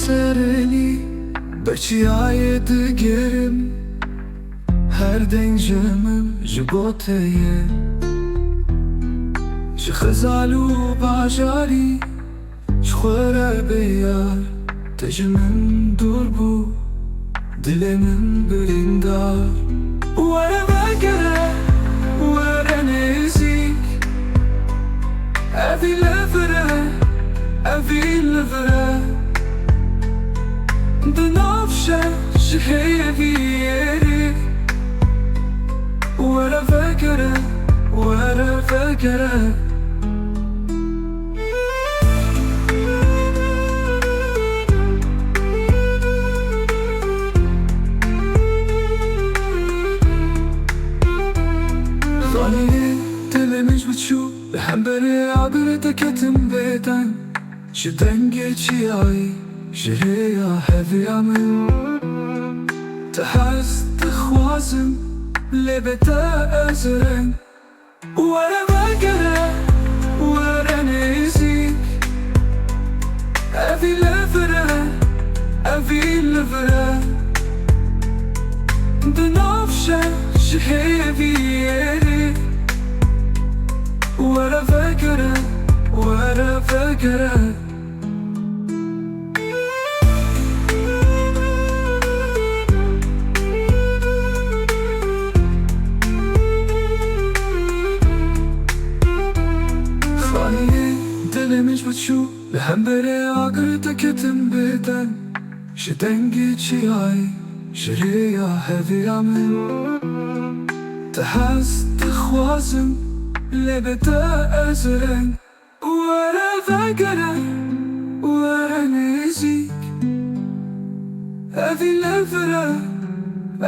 sereni Beciaye digerim Her dencemim jiboteye Ji xezalu bajari Ji xwere beyar Te ji min dûr bû Dilê min birîndar Were vegere were nêzik Evî li vire evî li vire Di nav şer ji hêvî yerê Were vegere were vegere Zanî dilimiz biçû li hemberê agirê te ketim bêdeng Ji dengê çiyayî ji rêya heviya min Te hez dixwazim lê bê te ez reng Were vegere were nêzik Evî li vire evî li vire Di nav şer ji hêvî yerê Were vegere were vegere Zanî dilimiz biçû li hemberê agirê te ketim bêdeng Ji dengê çiyayî ji rêya heviya min Te hez dixwazim lê bê te ez reng Were vegere were nêzik Evî li vire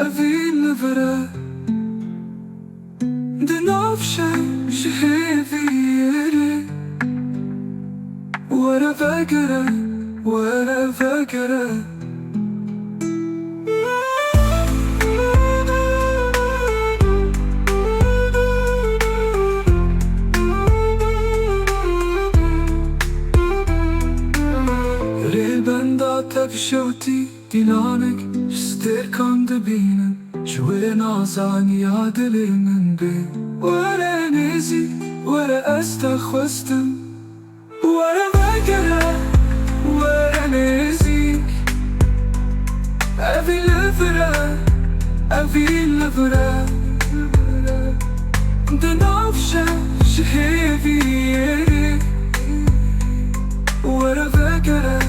evî li vire Di nav şer ji hêvî yerê Were vegere were vegere Rêbenda te bişewtî dîlanek ji stêrkan dibînin Ji wê nazaniya dilê min bê Were nêzik were ez te xwestim Were vegere were nêzik Evî li vire evî li vire Di nav şer ji hêvî yerê Were vegere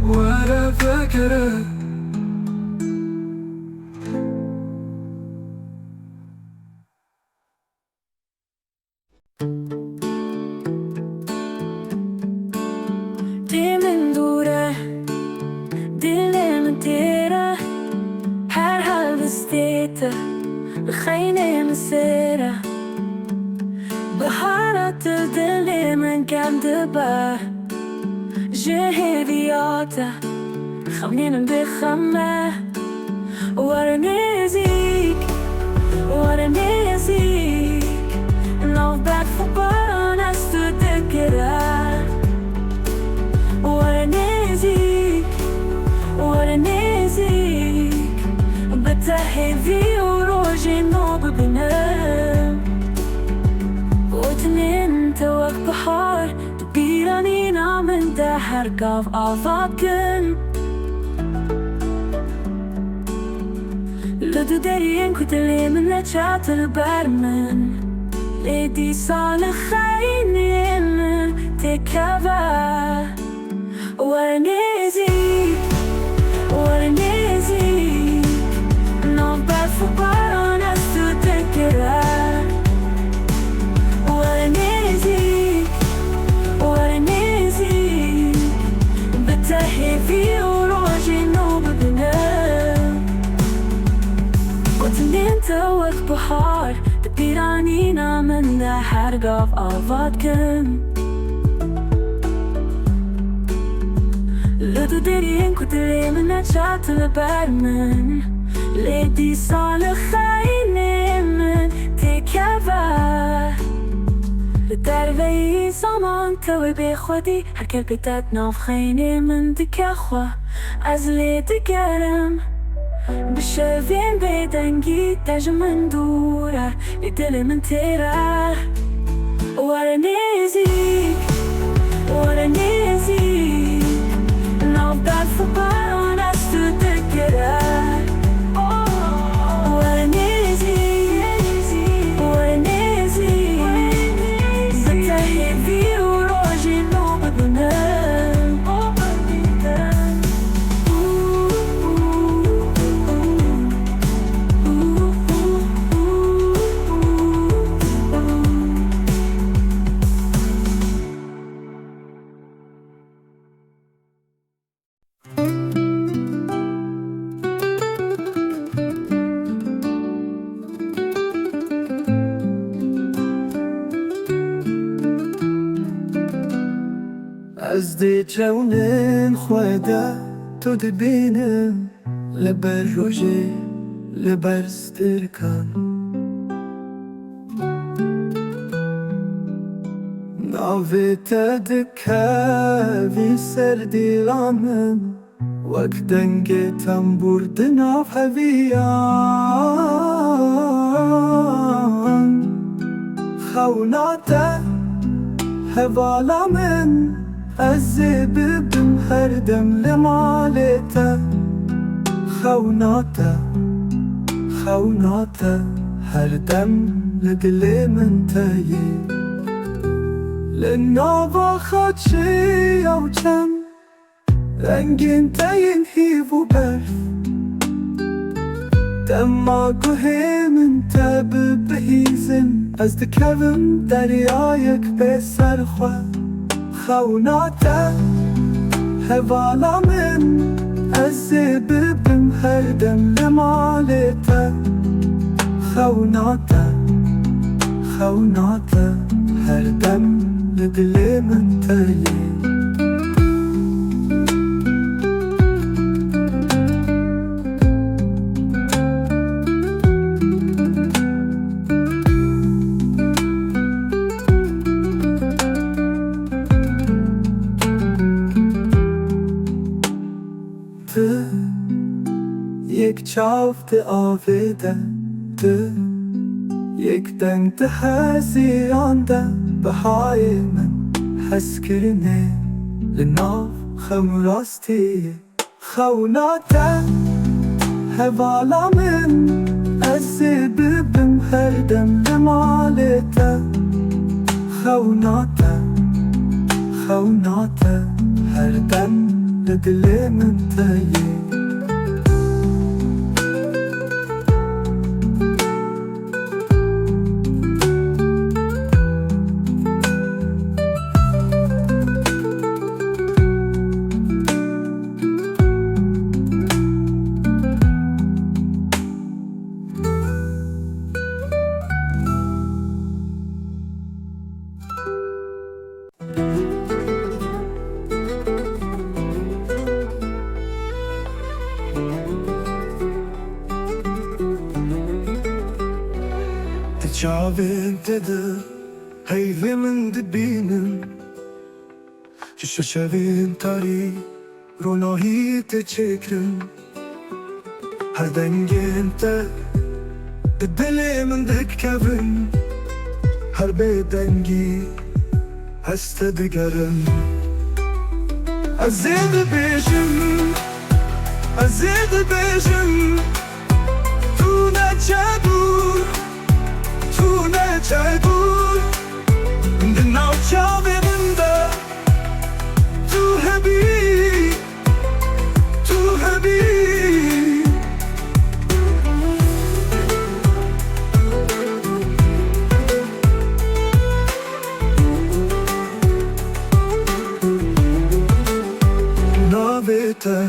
were vegere Dimin dure, dilim tera Her hal bistete, khayne mesera Baharat dilimin kendi ba جهدياته خمنين بخمه ورا نزيك ورا نزيك Love back for burn I stood the kira ورا نزيك بتهذي وروجي نوب بنام وتنين توك بحار Piranina men det här gav av vaken Lödü derien kutele men le chatel bermen Ledi sale khayne men tekava Warnezik No bad for baron as to take it out Heavy وروجي نوب بنام قتلين توك بحار تبيرانينا من ده حرقة في أفاتكم لدو ديرين كتلي من أجات البرمن لدي صالح خايني من تكفى بدروی زمان توی بی خودی هر کل بیدت ناف خینه من دکخوا از لیدگرم بشوین بدنگی تاج من دوره دل من تیره ورنیزی ناف در فبان از تو دگره از دی جونن خواده تو دبینم لبر روژه لبر سترکن ناوی تدکوی سر دیلامن وقت دنگ تنبور دناف هویان خوناته هوالا من از ببم هر دم لمالته خوناته هر دم لدل من تایی لناوا خدشی او چم رنگین تاین هیو و برف دماغو من تب بهیزم از دکوم دریایک به سرخواه خوناته هوالا من از ببم هر دم لمالته خوناته هر دم لدل من تایی یک چافت آویده یک دنگ ده هزیانده بهای من حس کرنه لناف خم راستی خوناته هوالا من از ببم هر دم لمالته خوناته هر دم لدل من تایی Çavim dedi heyvimin dibinin Şişevin tari ronahi te çekrim Her denginte dilimin dikkevin Her bedengi heste digerim Azid beşim Tu ne çabuk Tu ne çabuk Dinav çaviminde Tu hebi Navete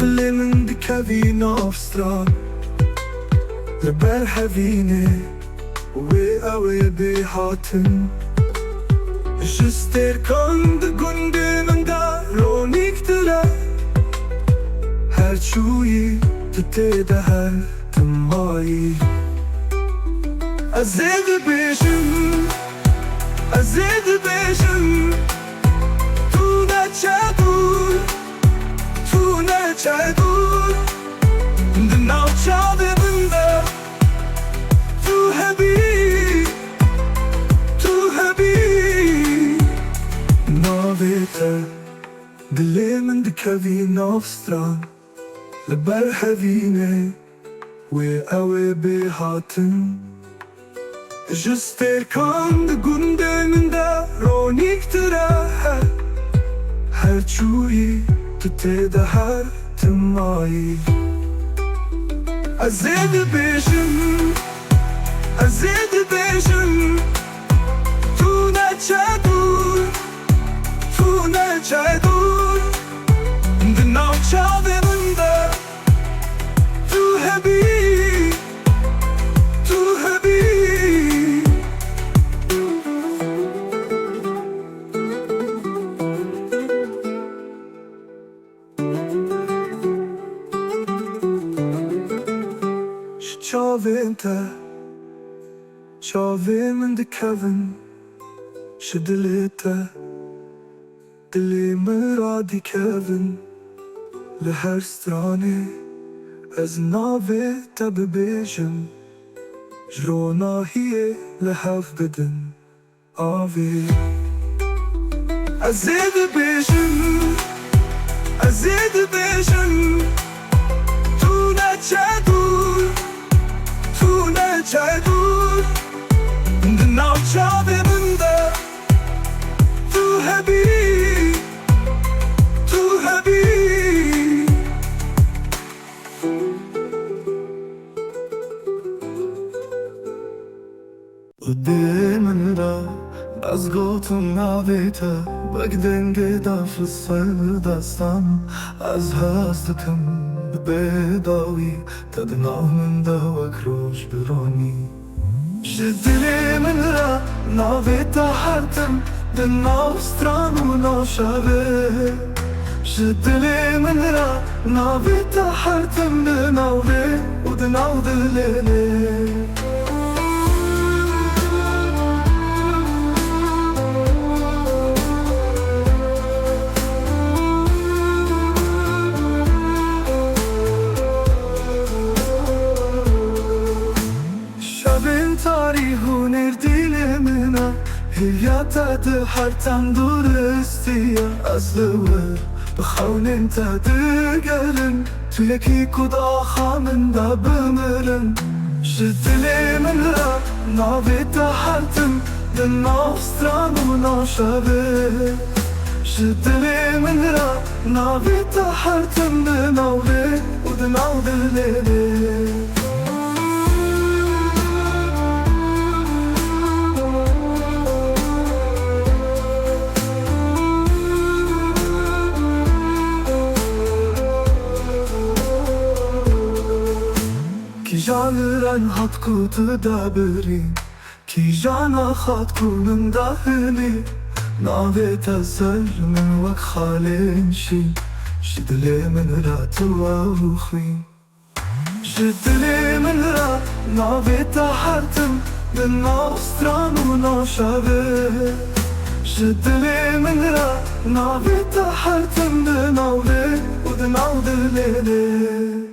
Blimin dikevi navstran Leber hevine وأوي بحاتم جستر كند گنده من دارونيك تلا هر چوي تتده هر تمایی أزيد بيشم أزيد بيجن تونا تشادور تونا تشادور دناو تشادي بندا تو هبي نافيتا دلي من دكافي نافستران لبر هفيني وقوي بهاتن جستر كان دقونده من دا رونيك تراها هر چوي تتده هر تماي أزيد بيجن تونا تشادور تونا تشادور دناو تشادي بندا تو هبي شافين من دكافن شدليتا دلي مرادي كافن لهر ستراني از نافيتا ببيجن جرونا هي لهف بدن آفي أزيد بيجن تونا تشادور تونا تشادور دناو تشادي بندا تو هبي قدام دا أزغوتم نافيتا بقدن قدا في الصيد داستان از هاستتم ببيضاوي تدناو من دا وكروش بروني جدلي من را نافيتا حرتم دناو ستران وناو شابه جدلي من را نافيتا حرتم دناو بي ودناو دليلي تاريخو نرديلي منا هي تاد حرتم درستيا أزلور بخون انت دقرن تلكي كدا خامن دا بمرن جدلي من را نافيتا حرتم دناو ستران وناو شابه جدلي من را نافيتا حرتم دناو بي ودناو دليلي جانران هات كوت دابرين كي جانا خات كونن داخلي نافيت الزر من وك خالين شي شدلي من رات واخوين شدلي من رات نافيت حرتم دناو ستران وناو شابه شدلي من رات نافيت حرتم دناو لي ودناو دليلي